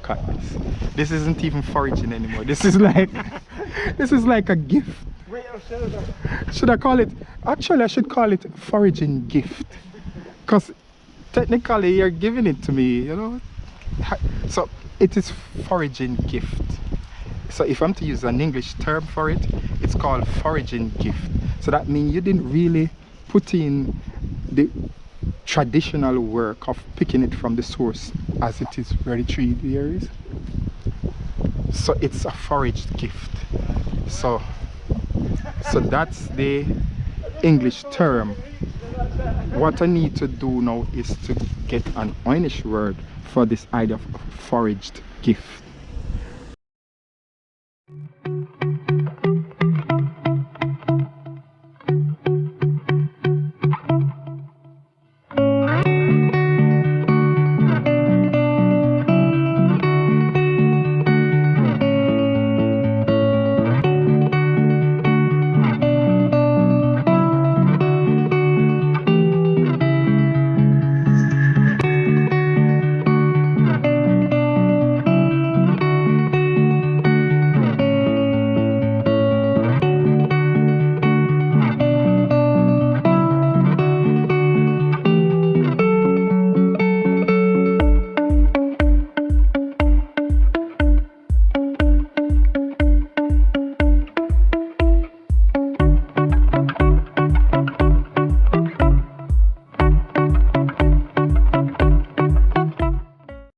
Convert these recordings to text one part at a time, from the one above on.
look at this. This isn't even foraging anymore. This is like this is like a gift. Should I call it, actually I should call it foraging gift, because technically you're giving it to me, you know. So it is foraging gift. So if I'm to use an English term for it, it's called foraging gift. So that means you didn't really put in the traditional work of picking it from the source as it is where the tree there is. So it's a foraged gift. So that's the English term. What I need to do now is to get an Oy'Nissh word for this idea of foraged gift.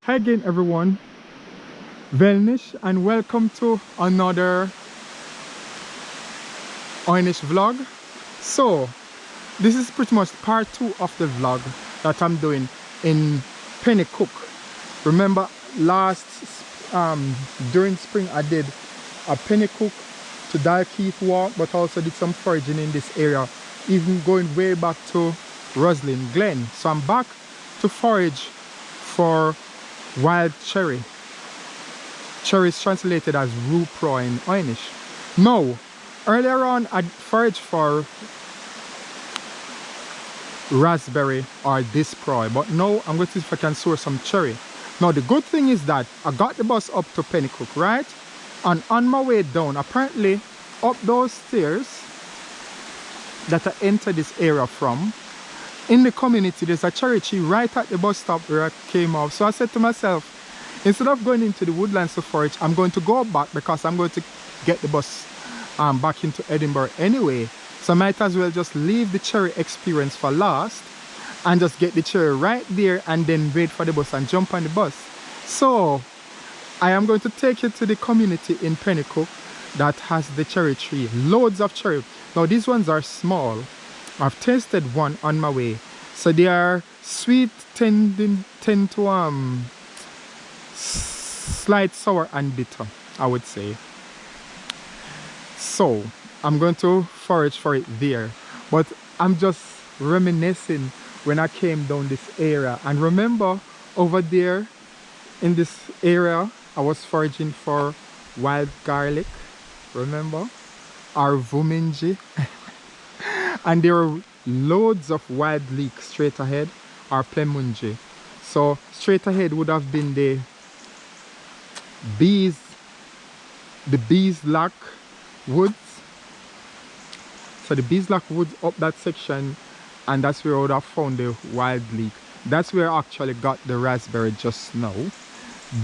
Hi again everyone, Oy'Nissh, and welcome to another Oy'Nissh vlog. So this is pretty much part 2 of the vlog that I'm doing in Penicuik. Remember during spring I did a Penicuik to Dalkeith walk, but also did some foraging in this area, even going way back to Roslyn Glen. So I'm back to forage for wild cherry. Cherry is translated as rupro in Oy'Nissh. Now, earlier on I foraged for raspberry or disproy, but now I'm going to see if I can source some cherry. Now the good thing is that I got the bus up to Penicuik, right? And on my way down, apparently up those stairs that I entered this area from, in the community there's a cherry tree right at the bus stop where I came off. So I said to myself, instead of going into the woodlands to forage, I'm going to go back because I'm going to get the bus back into Edinburgh anyway. So I might as well just leave the cherry experience for last and just get the cherry right there and then wait for the bus and jump on the bus. So I am going to take you to the community in Penicuik that has the cherry tree. Loads of cherry. Now these ones are small. I've tasted one on my way. So they are sweet, tend to slight sour and bitter, I would say. So I'm going to forage for it there. But I'm just reminiscing when I came down this area. And remember over there in this area I was foraging for wild garlic, remember? Or vuminji. And there were loads of wild leek straight ahead, or plemunji. So straight ahead would have been the beeslock woods. So the beeslock woods up that section, and that's where I would have found the wild leek. That's where I actually got the raspberry just now.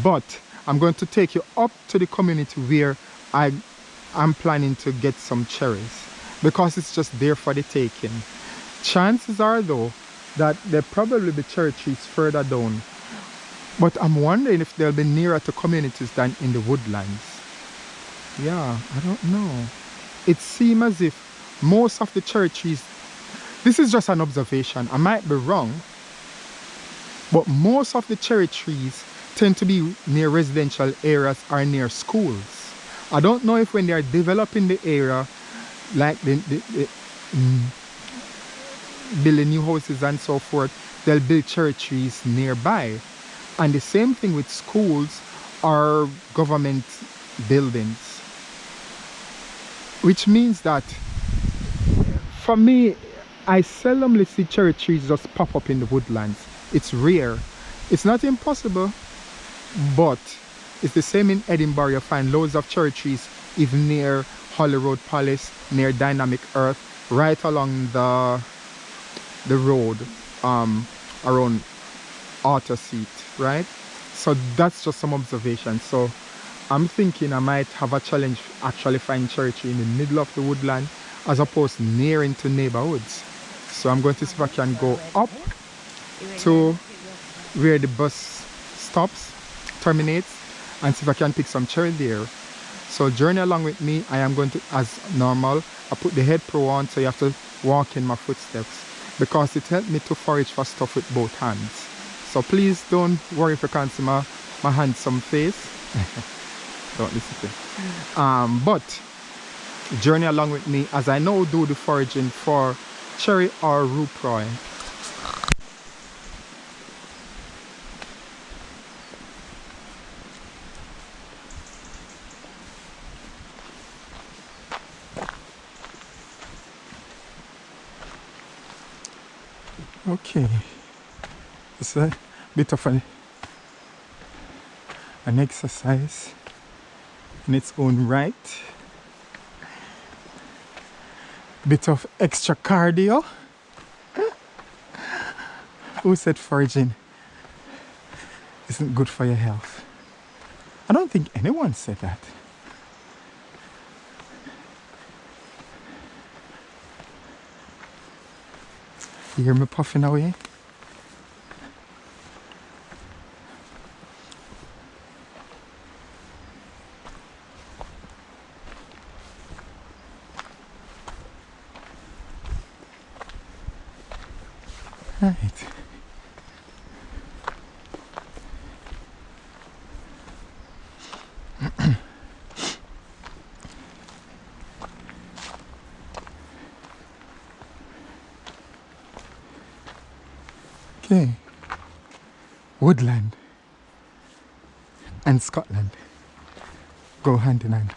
But I'm going to take you up to the community where I'm planning to get some cherries, because it's just there for the taking. Chances are though that there probably be cherry trees further down, but I'm wondering if they'll be nearer to communities than in the woodlands. Yeah, I don't know. It seems as if most of the cherry trees, this is just an observation, I might be wrong, but most of the cherry trees tend to be near residential areas or near schools. I don't know if when they are developing the area, like building new houses and so forth, they'll build cherry trees nearby. And the same thing with schools or government buildings, which means that for me, I seldomly see cherry trees just pop up in the woodlands. It's rare. It's not impossible, but It's the same in Edinburgh. You find loads of cherry trees even near Holyrood Palace, near Dynamic Earth, right along the road around Auto Seat, right? So that's just some observation. So I'm thinking I might have a challenge actually find cherry tree in the middle of the woodland as opposed near into neighborhoods. So I'm going to see if I can go up to where the bus stops, terminates, and see if I can pick some cherry there. So journey along with me. I am going to, as normal, I put the head pro on, so you have to walk in my footsteps because it helped me to forage for stuff with both hands. So please don't worry if you can't see my handsome face. Don't listen to it. But journey along with me as I now do the foraging for cherry or ruproy. Okay, it's a bit of an exercise in its own right. Bit of extra cardio. Who said foraging isn't good for your health? I don't think anyone said that. You hear me puffing away? Right. Okay. Woodland and Scotland go hand in hand.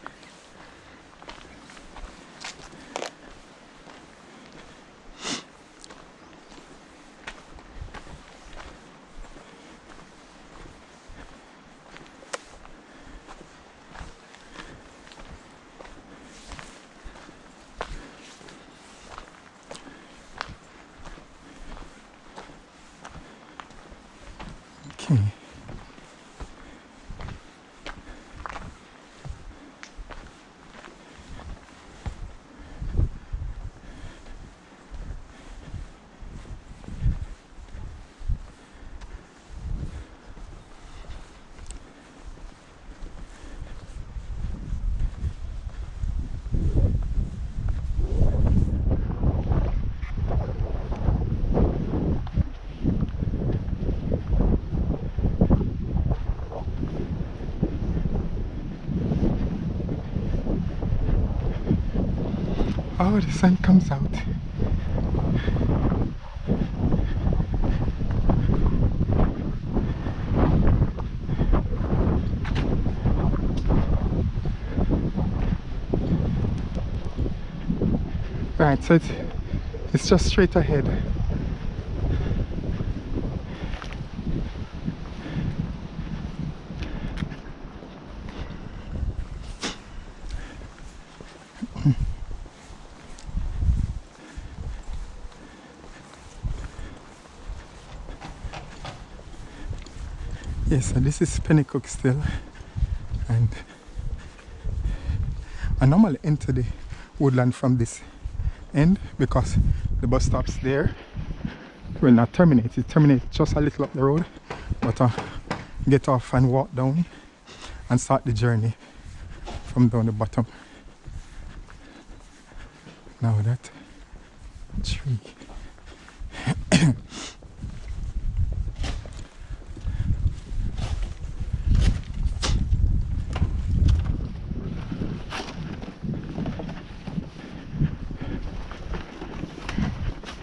Okay. Oh, the sun comes out. Right, so it's just straight ahead. Yes, so this is Penicuik still, and I normally enter the woodland from this end because the bus stops there. Well, not terminate, it terminates just a little up the road, but get off and walk down and start the journey from down the bottom. Now that tree.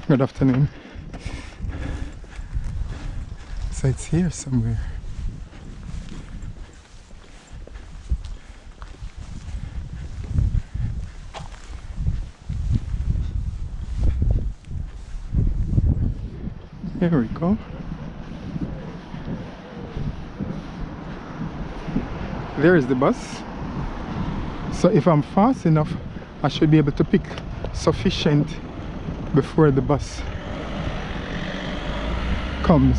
Good afternoon. So it's here somewhere. Here we go. There is the bus. So if I'm fast enough, I should be able to pick sufficient before the bus comes.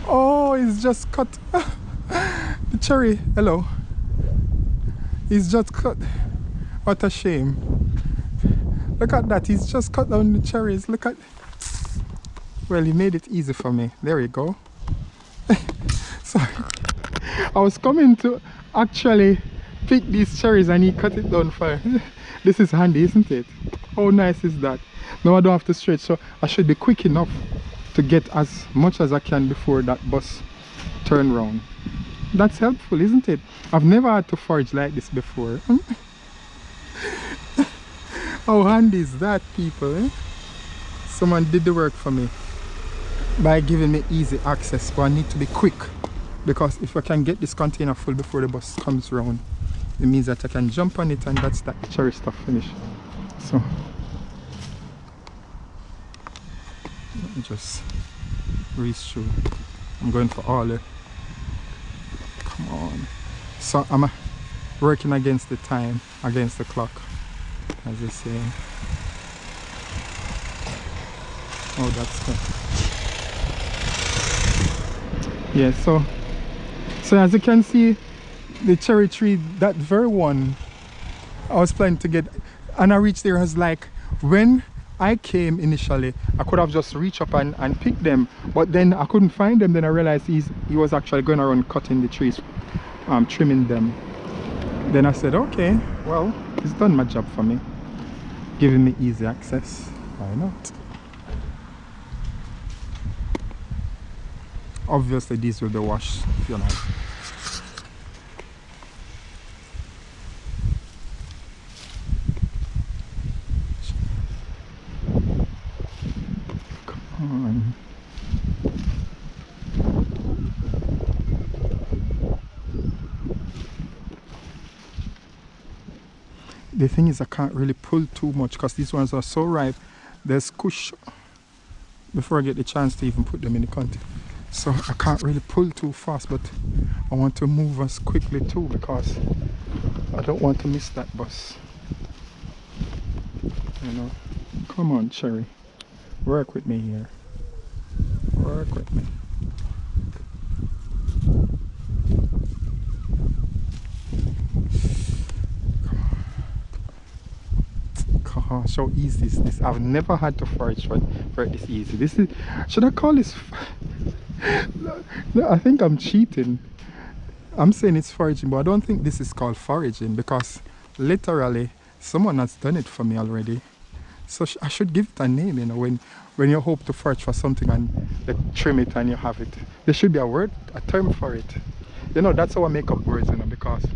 Oh, he's just cut the cherry. Hello. He's just cut. What a shame. Look at that. He's just cut down the cherries. Look at. Well, he made it easy for me. There you go. Sorry. I was coming to actually pick these cherries and he cut it down for me. This is handy, isn't it? How nice is that? Now I don't have to stretch, so I should be quick enough to get as much as I can before that bus turn round. That's helpful, isn't it? I've never had to forage like this before. How handy is that, people? Eh? Someone did the work for me by giving me easy access, but I need to be quick, because if I can get this container full before the bus comes round, it means that I can jump on it and that's that cherry stuff finished. So let me just reach through. I'm going for all the. Come on. So I'm working against the time, against the clock, as they say. Oh, that's good. Yeah, so as you can see, the cherry tree, that very one I was planning to get, and I reached there, I was like, when I came initially, I could have just reached up and picked them, but then I couldn't find them. Then I realized he was actually going around cutting the trees, trimming them. Then I said, okay, well, he's done my job for me, giving me easy access. Why not? Obviously these will be washed, you know. Come on. The thing is, I can't really pull too much because these ones are so ripe. There's squish before I get the chance to even put them in the container. So I can't really pull too fast, but I want to move as quickly too because I don't want to miss that bus. You know, come on, cherry, work with me here. Work with me. Come on. So easy is this. I've never had to forage for it this easy. This is, should I call this? No, I think I'm cheating. I'm saying it's foraging, but I don't think this is called foraging because literally someone has done it for me already. So I should give it a name, you know, when you hope to forage for something and they trim it and you have it. There should be a term for it. You know, that's how I make up words, you know, because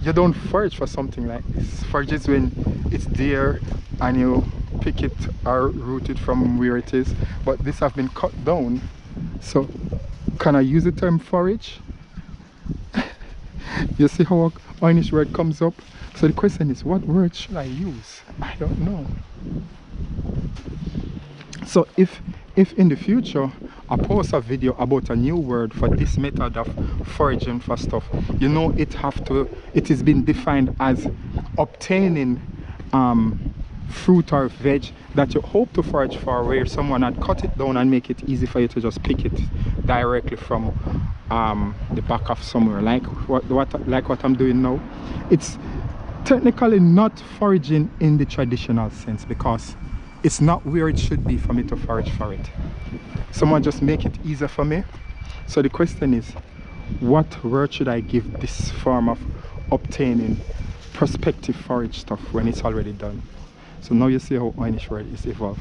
you don't forage for something like this. Forage is when it's there and you pick it or root it from where it is. But this have been cut down. So can I use the term forage? You see how Oy'Nissh word comes up? So the question is, what word should I use? I don't know. So if in the future I post a video about a new word for this method of foraging for stuff, you know, it is been defined as obtaining fruit or veg that you hope to forage for, where someone had cut it down and make it easy for you to just pick it directly from the back of somewhere, like what I'm doing now. It's technically not foraging in the traditional sense because it's not where it should be for me to forage for it. Someone just make it easier for me. So the question is, what word should I give this form of obtaining prospective forage stuff when it's already done? So now you see how Oy'Nissh word is evolved.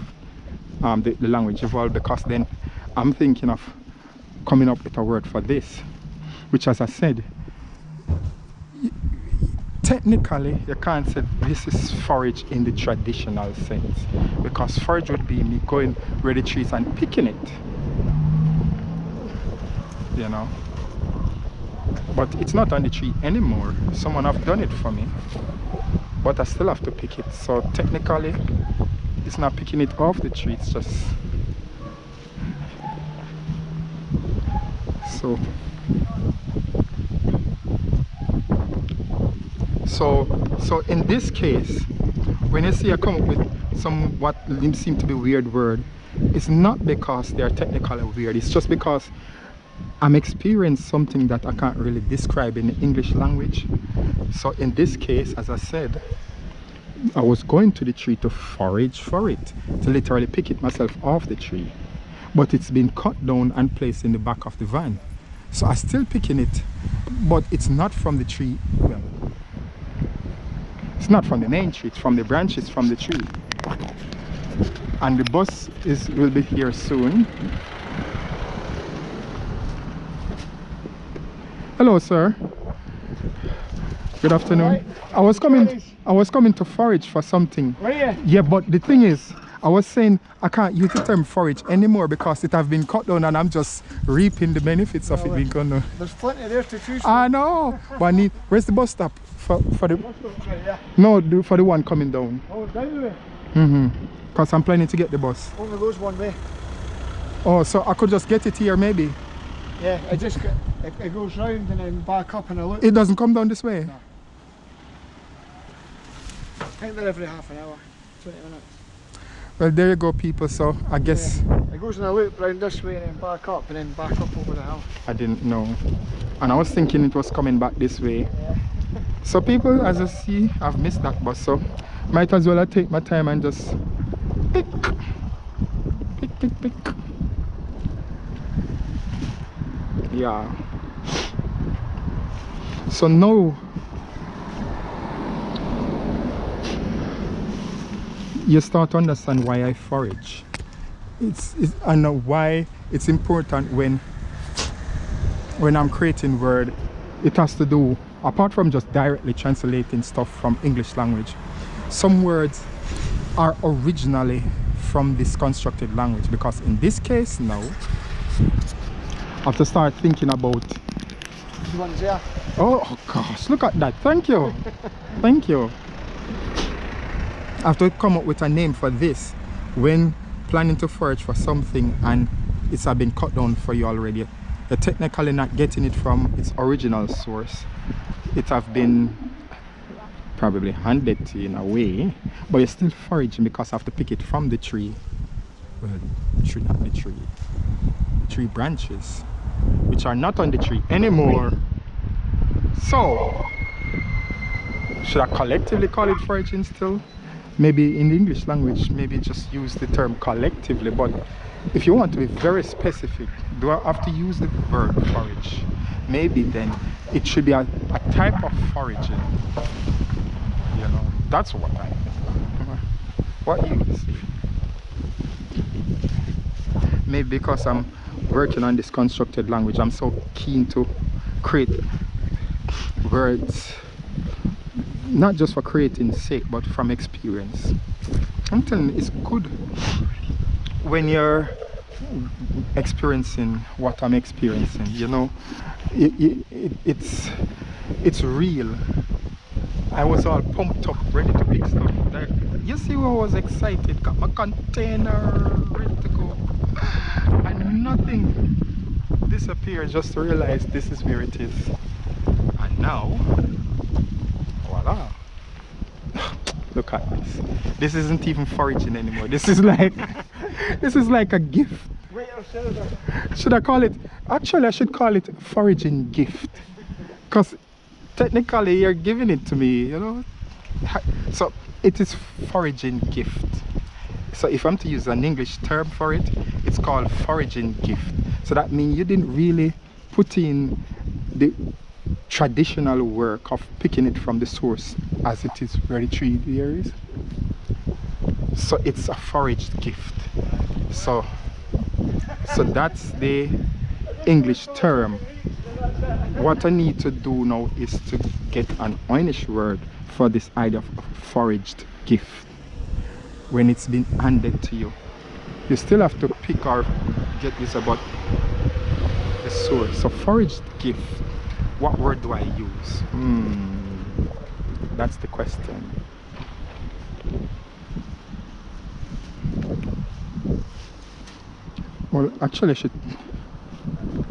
The language evolved, because then I'm thinking of coming up with a word for this, which, as I said, technically you can't say this is forage in the traditional sense, because forage would be me going where the trees and picking it, you know. But it's not on the tree anymore. Someone have done it for me, but I still have to pick it. So technically it's not picking it off the tree, it's just so So in this case, when you see I come up with some what seem to be weird word, it's not because they're technically weird, it's just because I'm experiencing something that I can't really describe in the English language. So in this case, as I said, I was going to the tree to forage for it, to literally pick it myself off the tree, but it's been cut down and placed in the back of the van. So I'm still picking it, but it's not from the tree. Well, it's not from the main tree, it's from the branches from the tree. And the bus will be here soon. Hello, sir. Good afternoon. Right. I was coming to forage for something. Were you? Yeah, but the thing is, I was saying I can't use the term forage anymore because it has been cut down and I'm just reaping the benefits of it being cut down. There's plenty there to choose from. I know, but where's the bus stop for the? Yeah. No, for the one coming down. Oh, down the way. Because I'm planning to get the bus. Only goes one way. Oh, so I could just get it here maybe. Yeah, it goes round and then back up in a loop. It doesn't come down this way. No. I think they're every half an hour, 20 minutes. Well, there you go, people. So I guess It goes in a loop round this way and then back up and then back up over the hill. I didn't know, and I was thinking it was coming back this way. Yeah. So people, as you see, I've missed that bus, so might as well I take my time and just pick. Yeah. So now you start to understand why I forage. I know why it's important when I'm creating word. It has to do, apart from just directly translating stuff from English language, some words are originally from this constructed language, because in this case now I have to start thinking about One's there. oh gosh, look at that. Thank you. Thank you. I have to come up with a name for this when planning to forage for something and it's been cut down for you already. You're technically not getting it from its original source. It have been probably handed to you in a way, but you're still foraging because I have to pick it from the tree. Well, not the tree. The tree branches, which are not on the tree anymore. So, should I collectively call it foraging still? Maybe in the English language, maybe just use the term collectively, but if you want to be very specific, do I have to use the verb forage? Maybe then it should be a type of foraging. You know, that's what I think. What use? Maybe because I'm working on this constructed language, I'm so keen to create words, not just for creating sake, but from experience. I'm telling you, it's good when you're experiencing what I'm experiencing, you know. It's real. I was all pumped up, ready to pick stuff. Like, you see, I was excited, got my container ready to go, and nothing disappeared, just to realize this is where it is. And now, voila. Look at this. This isn't even foraging anymore. This is like a gift. Should I call it? Actually, I should call it foraging gift, because technically you're giving it to me, you know. So it is foraging gift. So if I'm to use an English term for it, it's called foraging gift. So that means you didn't really put in the traditional work of picking it from the source as it is where the tree there is. So it's a foraged gift. So that's the English term. What I need to do now is to get an Oy'Nissh word for this idea of foraged gift. When it's been handed to you, you still have to pick or get this about the source. So foraged gift, what word do I use? That's the question. Well, actually I should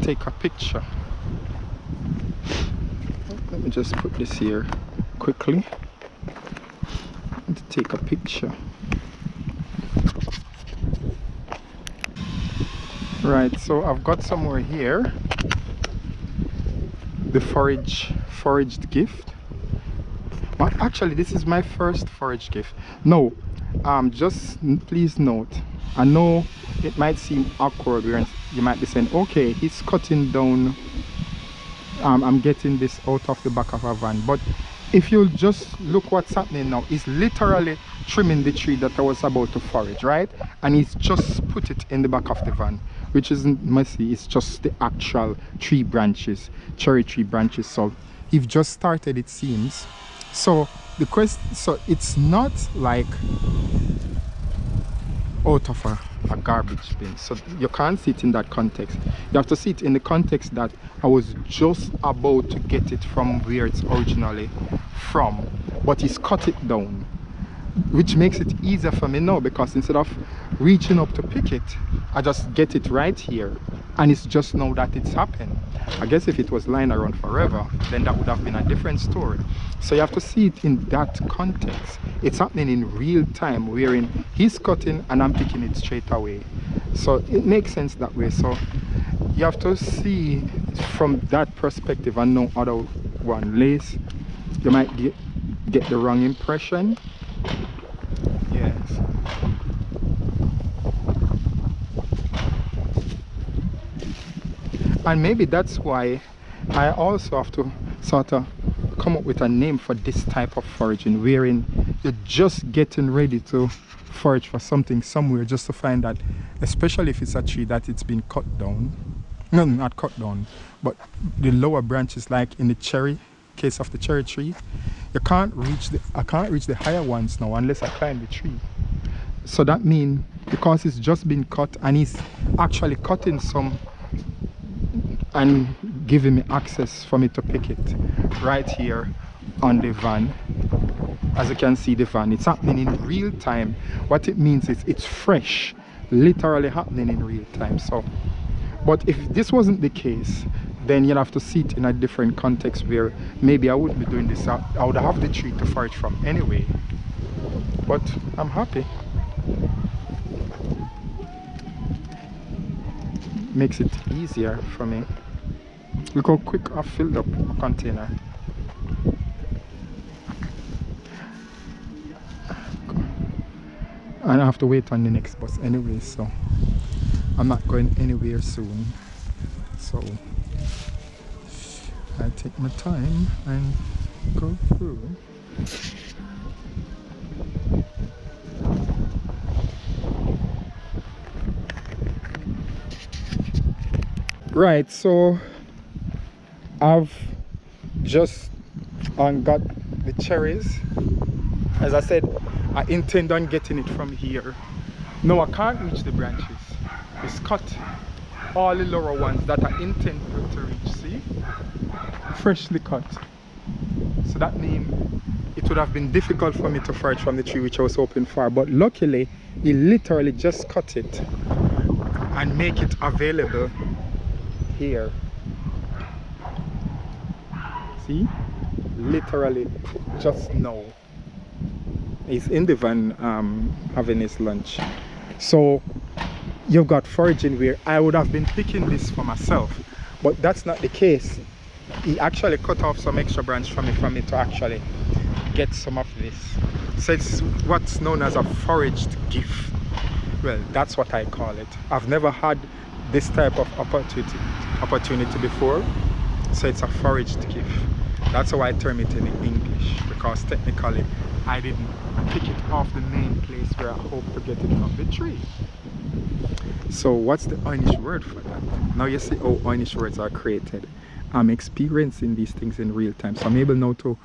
take a picture. Let me just put this here, quickly to take a picture. Right, so I've got somewhere here the foraged gift. But actually this is my first forage gift. No, just please note, I know it might seem awkward where you might be saying, okay, he's cutting down, I'm getting this out of the back of a van, but if you'll just look what's happening now, he's literally trimming the tree that I was about to forage, right? And he's just put it in the back of the van, which isn't messy, it's just the actual tree branches, cherry tree branches. So he's just started, it seems. So the question, so it's not like out of a garbage bin, so you can't see it in that context. You have to see it in the context that I was just about to get it from where it's originally from, but he's cut it down, which makes it easier for me now, because instead of reaching up to pick it, I just get it right here, and it's just now that it's happened. I guess if it was lying around forever, then that would have been a different story. So you have to see it in that context. It's happening in real time, wherein he's cutting and I'm picking it straight away. So it makes sense that way. So you have to see from that perspective, and no other one. Lace, you might get the wrong impression. Yes. And maybe that's why I also have to sort of come up with a name for this type of foraging, wherein you're just getting ready to forage for something somewhere, just to find that, especially if it's a tree that it's been cut down, no, not cut down, but the lower branches, like in the case of the cherry tree, you can't reach I can't reach the higher ones now unless I climb the tree. So that means, because it's just been cut and he's actually cutting some and giving me access for me to pick it right here on the van. As you can see, the van, it's happening in real time. What it means is it's fresh, literally happening in real time. So, but if this wasn't the case, then you'll have to see it in a different context, where maybe I wouldn't be doing this. I would have the tree to forage from anyway. But I'm happy. Makes it easier for me. Look how quick I filled up a container. And I have to wait on the next bus anyway, so I'm not going anywhere soon. So I take my time and go through. Right, so I've just got the cherries. As I said, I intend on getting it from here. No, I can't reach the branches. It's cut all the lower ones that I intend to reach. See? Freshly cut. So that means it would have been difficult for me to forage from the tree which I was hoping for. But luckily, he literally just cut it and make it available here. See, literally just now he's in the van having his lunch. So you've got foraging where I would have been picking this for myself, but that's not the case. He actually cut off some extra branch from me to actually get some of this. So it's what's known as a foraged gift. Well, that's what I call it. I've never had this type of opportunity before, so it's a foraged gift. That's how I term it in English, because technically I didn't pick it off the main place where I hope to get it from the tree. So what's the Oy'Nissh word for that? Now you see how Oy'Nissh words are created. I'm experiencing these things in real time, so I'm able now to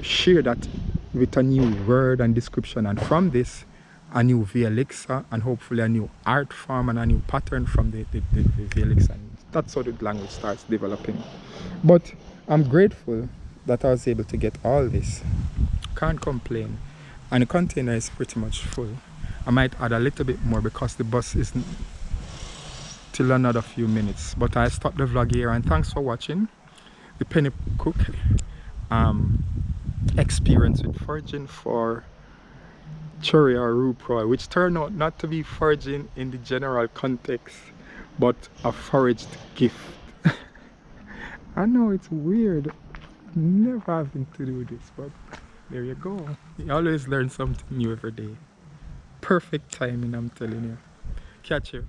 share that with a new word and description, and from this a new elixir, and hopefully a new art form and a new pattern from the elixir. That's how the language starts developing. But I'm grateful that I was able to get all this. Can't complain. And the container is pretty much full. I might add a little bit more because the bus isn't till another few minutes. But I'll stop the vlog here, and thanks for watching the Penicuik. experience with foraging for cherry or rooproy, which turned out not to be foraging in the general context, but a foraged gift. I know it's weird, never having to do this, but there you go. You always learn something new every day. Perfect timing, I'm telling you. Catch you.